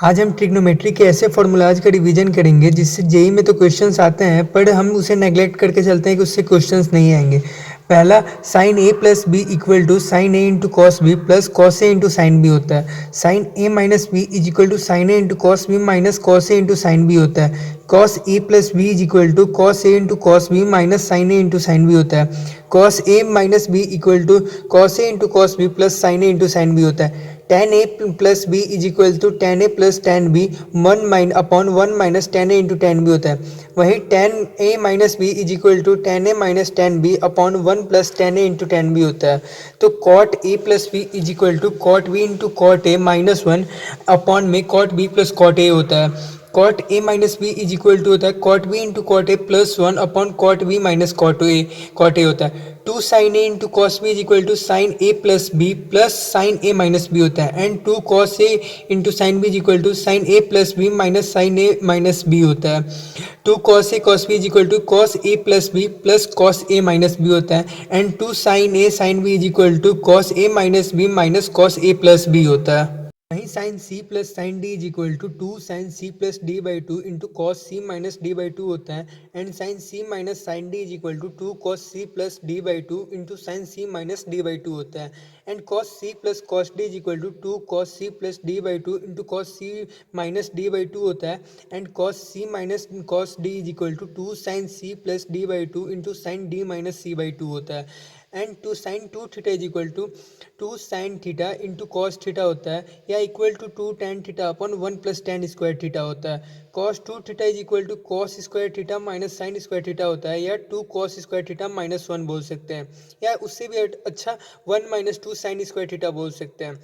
आज हम ट्रिग्नोमेट्री के ऐसे फॉर्मूलाज का रिवीजन करेंगे जिससे जेई में तो क्वेश्चंस आते हैं पर हम उसे नेगलेक्ट करके चलते हैं कि उससे क्वेश्चंस नहीं आएंगे। पहला sine a plus b equal to sine a into cos b plus cos a into sine b होता है। Sine a minus b is equal to sine a into cos b minus cos a into sine b होता है। Cos a plus b is equal to cos a into cos b minus sine a into sine b होता है। Cos a minus b equal to cos a into cos b plus sine a into sine b होता है। tan a plus b is equal to tan a प्लस tan b 1 minus tan a into tan b होता है। वहीं tan a minus b is equal to tan a minus tan b upon 1 plus tan a into tan b होता है। तो cot a plus b is equal to cot b into cot a minus 1 upon में cot b plus cot a होता है। cot a minus b is equal to होता है cot b into cot a plus 1 upon cot b minus cot a होता है। 2 sin a into cos b is equal to sin a plus b plus sin a minus b होता है and 2 cos a into sin b is equal to sin a plus b minus sin a minus b होता है। 2 cos a cos b is equal to cos a plus b plus cos a minus b होता है and 2 sin a sin b is equal to cos a minus b minus cos a plus b होता है। वहीं sine c plus sine d is equal to 2 sine c plus d by two into cos c minus d by two होता है and sign c minus sine d is equal to 2 cos c plus d by two into sine c minus d by two होता है and cos c plus cos d is equal to 2 cos c plus d by two into cos c minus d by two होता है and cos c minus cos d is equal to 2 sine c plus d by two into sine d minus C by two होता है and 2 sine 2 theta is equal to 2 sine theta into cos theta होता है या equal to 2 tan theta upon 1 plus tan square theta होता है। Cos 2 theta is equal to cos square theta minus sine square theta होता है या 2 cos square theta minus 1 बोल सकते हैं या उससे भी अच्छा 1 माइनस 2 साइन स्क्वायर थीटा बोल सकते हैं।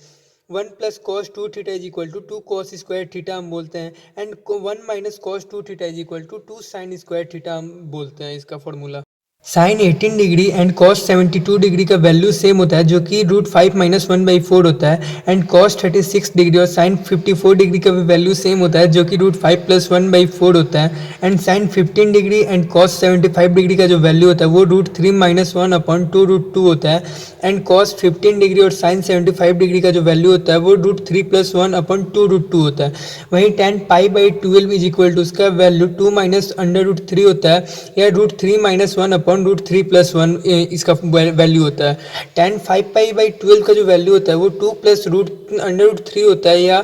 1 plus cos 2 theta is equal to 2 cos square theta हम बोलते हैं and 1 minus cos 2 theta is equal to 2 sine square theta हम बोलते हैं इसका formula. Sine 18 degree and cos 72 degree का वैल्यू सेम होता है जो कि रूट 5 माइनस 1/4 होता है एंड कॉस 36 डिग्री और साइन 54 डिग्री का भी वैल्यू सेम होता है जो कि रूट 5 प्लस 1/4 होता है and sine 15 degree and cos 75 degree का जो वैल्यू होता है वो रूट 3 माइनस 1 अपॉन 2 रूट 2 होता है एंड कॉस 15 डिग्री और साइन 75 डिग्री का जो वैल्यू होता है वो रूट 3 प्लस 1 अपॉन 2 रूट 2 होता है। वहीं tan pi by 12 is equal to उसका वैल्यू 2 माइनस अंडर रूट 3 होता है या root 3 minus 1 upon root 3 plus 1 इसका वैल्यू होता है। tan 5 पाई बाई 12 का जो वैल्यू होता है वो 2 प्लस रूट अंडर रूट 3 होता है या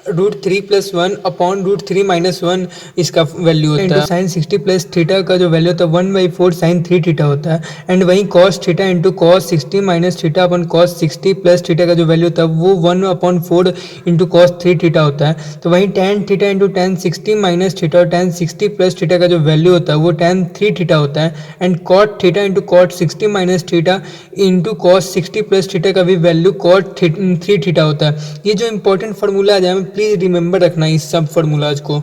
root 3 plus 1 upon root 3 minus 1 इसका वैल्यू होता है। साइन 60 प्लस थीटा का जो वैल्यू होता है 1/4 साइन 3 थीटा होता है एंड वहीं cos theta into cos 60 minus theta upon cos 60 plus theta का जो वैल्यू होता है वो 1/4 इंटू कॉस 3 थीटा होता है। तो वहीं tan theta into tan 60 minus theta और tan 60 प्लस थीटा का जो वैल्यू होता है वो tan 3 थीटा होता है and cot theta into cot 60 minus theta into cos 60 plus theta का भी वैल्यू cot 3 थीटा होता है। ये जो इंपॉर्टेंट फार्मूला है प्लीज रिमेंबर रखना इस सब फार्मूलाज को।